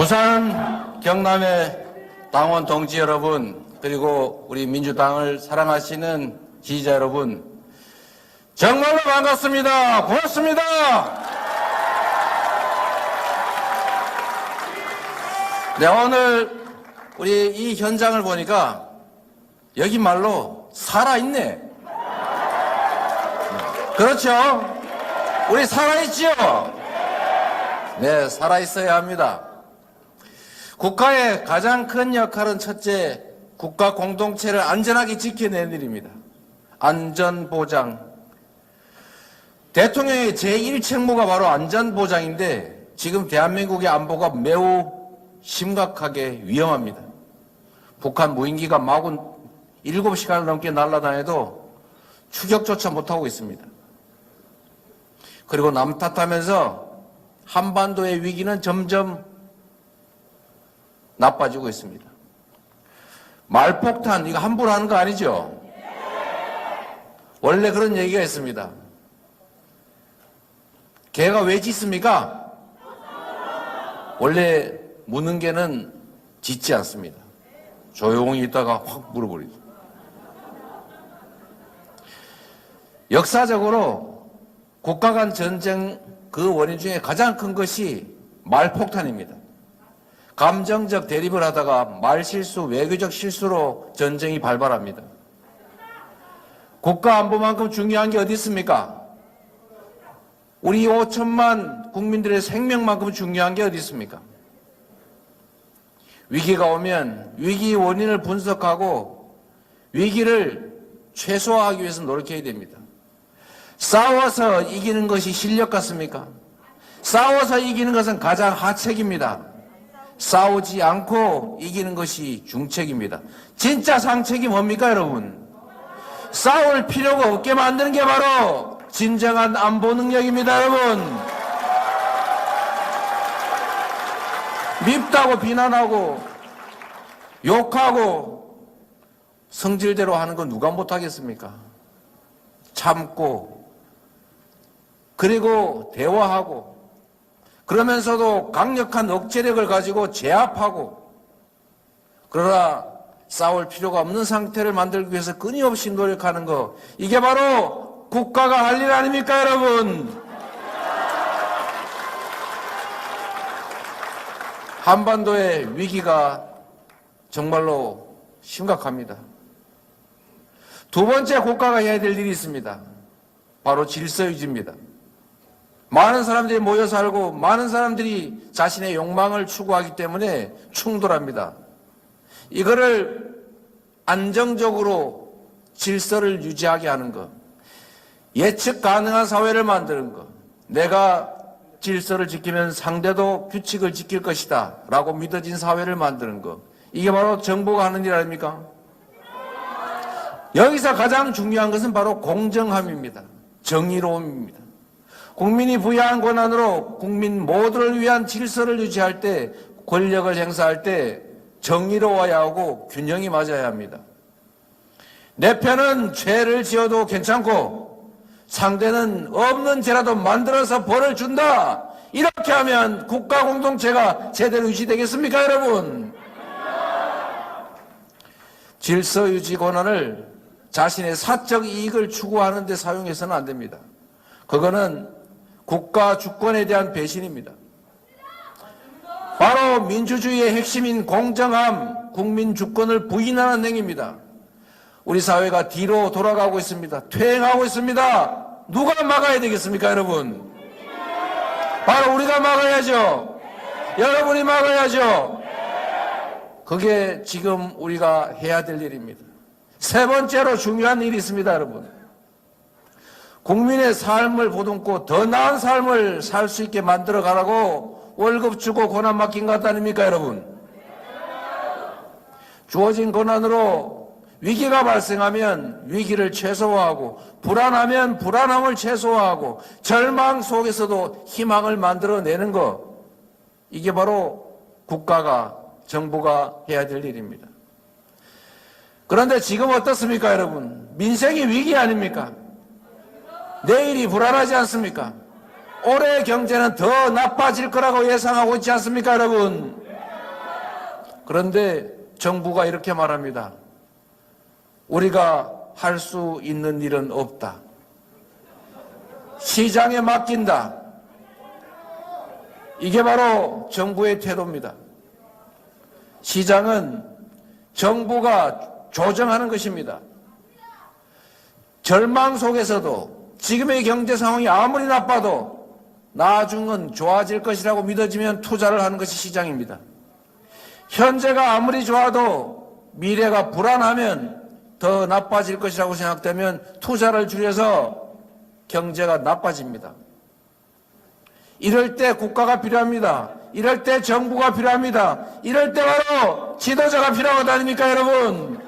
부산 경남의 당원 동지 여러분, 그리고 우리 민주당을 사랑하시는 지지자 여러분, 정말로 반갑습니다. 고맙습니다. 네, 오늘 우리 이 현장을 보니까 여기 말로 살아있네. 그렇죠? 우리 살아있지요? 네, 살아있어야 합니다. 국가의 가장 큰 역할은 첫째, 국가 공동체를 안전하게 지켜내는 일입니다. 안전보장. 대통령의 제1책무가 바로 안전보장인데 지금 대한민국의 안보가 매우 심각하게 위험합니다. 북한 무인기가 마구 7시간을 넘게 날아다녀도 추격조차 못하고 있습니다. 그리고 남 탓하면서 한반도의 위기는 점점 나빠지고 있습니다. 말폭탄, 이거 함부로 하는 거 아니죠? 원래 그런 얘기가 있습니다. 개가 왜 짖습니까? 원래 무는 개는 짖지 않습니다. 조용히 있다가 확 물어버리죠. 역사적으로 국가 간 전쟁 그 원인 중에 가장 큰 것이 말폭탄입니다. 감정적 대립을 하다가 말실수, 외교적 실수로 전쟁이 발발합니다. 국가 안보만큼 중요한 게 어디 있습니까? 우리 5천만 국민들의 생명만큼 중요한 게 어디 있습니까? 위기가 오면 위기 원인을 분석하고 위기를 최소화하기 위해서 노력해야 됩니다. 싸워서 이기는 것이 실력 같습니까? 싸워서 이기는 것은 가장 하책입니다. 싸우지 않고 이기는 것이 중책입니다. 진짜 상책이 뭡니까, 여러분? 싸울 필요가 없게 만드는 게 바로 진정한 안보 능력입니다, 여러분. 밉다고 비난하고 욕하고 성질대로 하는 건 누가 못하겠습니까? 참고 그리고 대화하고 그러면서도 강력한 억제력을 가지고 제압하고, 그러나 싸울 필요가 없는 상태를 만들기 위해서 끊임없이 노력하는 것, 이게 바로 국가가 할 일 아닙니까, 여러분? 한반도의 위기가 정말로 심각합니다. 두 번째 국가가 해야 될 일이 있습니다. 바로 질서 유지입니다. 많은 사람들이 모여 살고 많은 사람들이 자신의 욕망을 추구하기 때문에 충돌합니다. 이거를 안정적으로 질서를 유지하게 하는 것, 예측 가능한 사회를 만드는 것, 내가 질서를 지키면 상대도 규칙을 지킬 것이다 라고 믿어진 사회를 만드는 것, 이게 바로 정부가 하는 일 아닙니까? 여기서 가장 중요한 것은 바로 공정함입니다. 정의로움입니다. 국민이 부여한 권한으로 국민 모두를 위한 질서를 유지할 때, 권력을 행사할 때 정의로워야 하고 균형이 맞아야 합니다. 내 편은 죄를 지어도 괜찮고 상대는 없는 죄라도 만들어서 벌을 준다, 이렇게 하면 국가 공동체가 제대로 유지되겠습니까, 여러분? 질서 유지 권한을 자신의 사적 이익을 추구하는 데 사용해서는 안 됩니다. 그거는 국가 주권에 대한 배신입니다. 바로 민주주의의 핵심인 공정함, 국민 주권을 부인하는 행위입니다. 우리 사회가 뒤로 돌아가고 있습니다. 퇴행하고 있습니다. 누가 막아야 되겠습니까, 여러분? 바로 우리가 막아야죠. 여러분이 막아야죠. 그게 지금 우리가 해야 될 일입니다. 세 번째로 중요한 일이 있습니다, 여러분. 국민의 삶을 보듬고 더 나은 삶을 살 수 있게 만들어 가라고 월급 주고 권한 맡긴 것 아닙니까, 여러분? 주어진 권한으로 위기가 발생하면 위기를 최소화하고, 불안하면 불안함을 최소화하고, 절망 속에서도 희망을 만들어내는 것, 이게 바로 국가가, 정부가 해야 될 일입니다. 그런데 지금 어떻습니까, 여러분? 민생이 위기 아닙니까? 내일이 불안하지 않습니까? 올해 경제는 더 나빠질 거라고 예상하고 있지 않습니까, 여러분? 그런데 정부가 이렇게 말합니다. 우리가 할 수 있는 일은 없다. 시장에 맡긴다. 이게 바로 정부의 태도입니다. 시장은 정부가 조정하는 것입니다. 절망 속에서도 지금의 경제 상황이 아무리 나빠도 나중은 좋아질 것이라고 믿어지면 투자를 하는 것이 시장입니다. 현재가 아무리 좋아도 미래가 불안하면 더 나빠질 것이라고 생각되면 투자를 줄여서 경제가 나빠집니다. 이럴 때 국가가 필요합니다. 이럴 때 정부가 필요합니다. 이럴 때 바로 지도자가 필요하다 아닙니까, 여러분?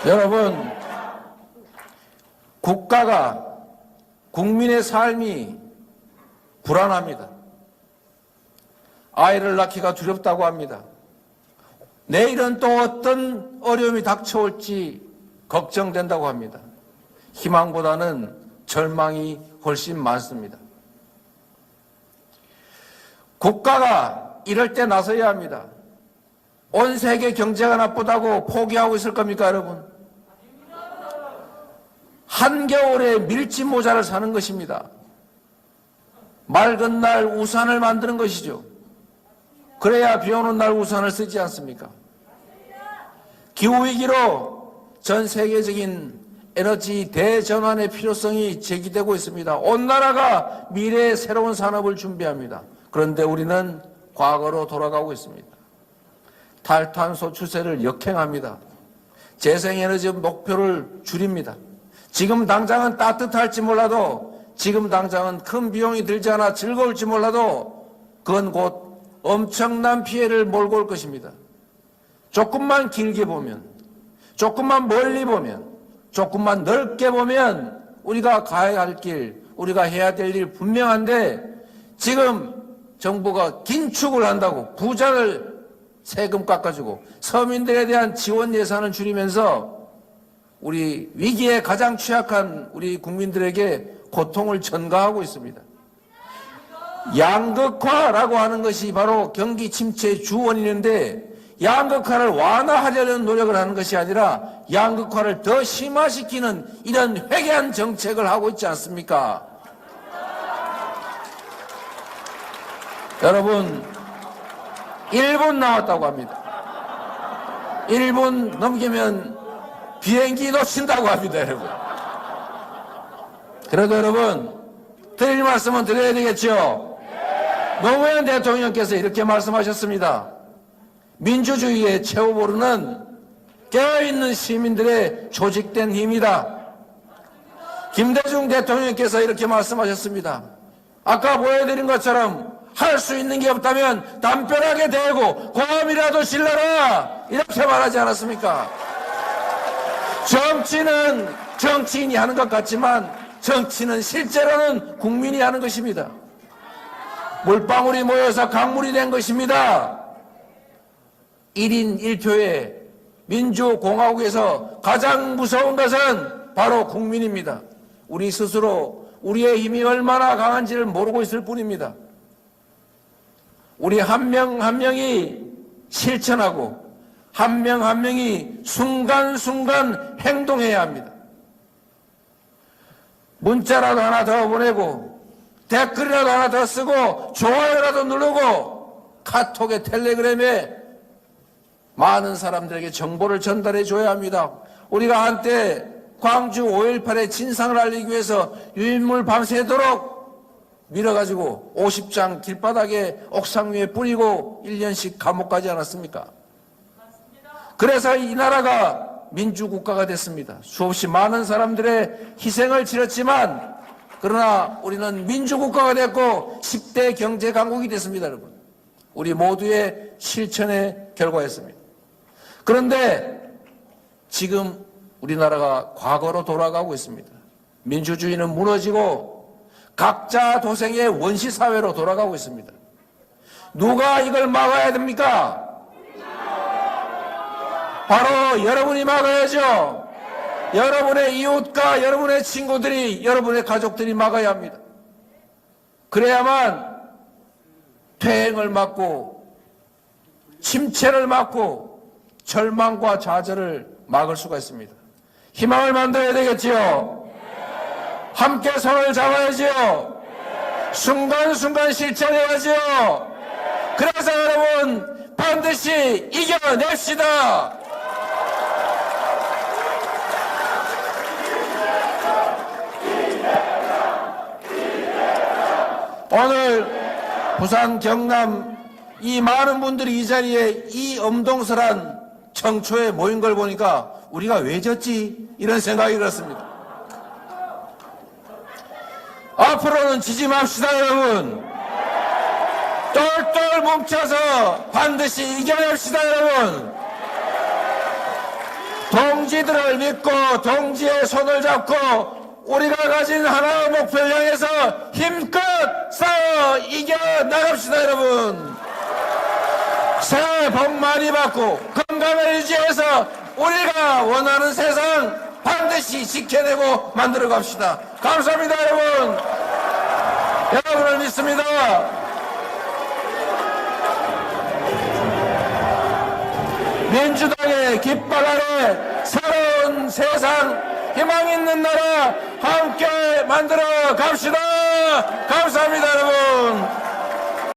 여러분, 국가가 국민의 삶이 불안합니다. 아이를 낳기가 두렵다고 합니다. 내일은 또 어떤 어려움이 닥쳐올지 걱정된다고 합니다. 희망보다는 절망이 훨씬 많습니다. 국가가 이럴 때 나서야 합니다. 온 세계 경제가 나쁘다고 포기하고 있을 겁니까, 여러분? 한겨울에 밀짚 모자를 사는 것입니다. 맑은 날 우산을 만드는 것이죠. 그래야 비 오는 날 우산을 쓰지 않습니까? 기후위기로 전 세계적인 에너지 대전환의 필요성이 제기되고 있습니다. 온 나라가 미래의 새로운 산업을 준비합니다. 그런데 우리는 과거로 돌아가고 있습니다. 탈탄소 추세를 역행합니다. 재생에너지 목표를 줄입니다. 지금 당장은 따뜻할지 몰라도, 지금 당장은 큰 비용이 들지 않아 즐거울지 몰라도 그건 곧 엄청난 피해를 몰고 올 것입니다. 조금만 길게 보면, 조금만 멀리 보면, 조금만 넓게 보면 우리가 가야 할 길, 우리가 해야 될 일 분명한데, 지금 정부가 긴축을 한다고 부자를 세금 깎아주고 서민들에 대한 지원 예산을 줄이면서 우리 위기에 가장 취약한 우리 국민들에게 고통을 전가하고 있습니다. 양극화라고 하는 것이 바로 경기 침체의 주 원인인데, 양극화를 완화하려는 노력을 하는 것이 아니라 양극화를 더 심화시키는 이런 회개한 정책을 하고 있지 않습니까? 여러분, 1분 남았다고 합니다. 1분 넘기면 비행기 놓친다고 합니다, 여러분. 그래도 여러분, 드릴 말씀은 드려야 되겠죠? 노무현 대통령께서 이렇게 말씀하셨습니다. 민주주의의 최후보루는 깨어있는 시민들의 조직된 힘이다. 김대중 대통령께서 이렇게 말씀하셨습니다. 아까 보여드린 것처럼 할 수 있는 게 없다면 담벼락에 대고 고함이라도 질러라, 이렇게 말하지 않았습니까? 정치는 정치인이 하는 것 같지만 정치는 실제로는 국민이 하는 것입니다. 물방울이 모여서 강물이 된 것입니다. 1인 1표에 민주공화국에서 가장 무서운 것은 바로 국민입니다. 우리 스스로 우리의 힘이 얼마나 강한지를 모르고 있을 뿐입니다. 우리 한 명 한 명이 실천하고 한 명 한 명이 순간순간 행동해야 합니다. 문자라도 하나 더 보내고 댓글이라도 하나 더 쓰고 좋아요라도 누르고 카톡에 텔레그램에 많은 사람들에게 정보를 전달해 줘야 합니다. 우리가 한때 광주 5.18의 진상을 알리기 위해서 유인물 밤새도록 밀어가지고 50장 길바닥에 옥상 위에 뿌리고 1년씩 감옥 가지 않았습니까? 그래서 이 나라가 민주국가가 됐습니다. 수없이 많은 사람들의 희생을 치렀지만, 그러나 우리는 민주국가가 됐고 10대 경제강국이 됐습니다, 여러분. 우리 모두의 실천의 결과였습니다. 그런데 지금 우리나라가 과거로 돌아가고 있습니다. 민주주의는 무너지고 각자 도생의 원시사회로 돌아가고 있습니다. 누가 이걸 막아야 됩니까? 바로 여러분이 막아야죠. 여러분의 이웃과 여러분의 친구들이, 여러분의 가족들이 막아야 합니다. 그래야만 퇴행을 막고 침체를 막고 절망과 좌절을 막을 수가 있습니다. 희망을 만들어야 되겠지요. 함께 손을 잡아야지요. 순간순간 실천해야지요. 그래서 여러분 반드시 이겨냅시다. 오늘 부산, 경남 이 많은 분들이 이 자리에 이 엄동설한 청초에 모인 걸 보니까 우리가 왜 졌지? 이런 생각이 들었습니다. 앞으로는 지지 맙시다, 여러분. 똘똘 뭉쳐서 반드시 이겨냅시다, 여러분. 동지들을 믿고 동지의 손을 잡고 우리가 가진 하나의 목표를 향해서 힘껏 싸워 이겨나갑시다, 여러분. 새해 복 많이 받고 건강을 유지해서 우리가 원하는 세상 반드시 지켜내고 만들어 갑시다. 감사합니다, 여러분. 여러분을 믿습니다. 민주당의 깃발 아래 새로운 세상, 희망 있는 나라 함께 만들어 갑시다. 감사합니다, 여러분.